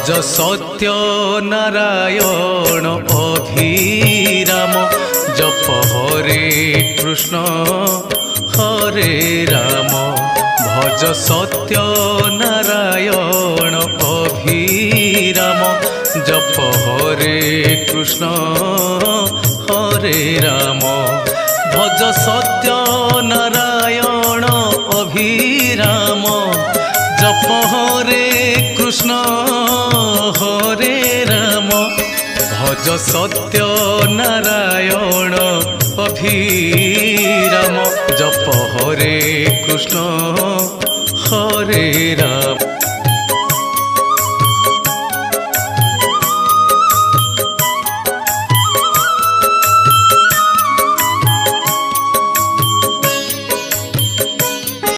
भज सत्य नारायण अभिराम जप हरे कृष्ण हरे राम भज सत्य नारायण अभिराम जप हरे कृष्ण हरे राम भज सत्य नारायण अभिराम जप हरे कृष्ण हरे राम भज सत्य नारायण अभिराम जप हरे कृष्ण हरे राम।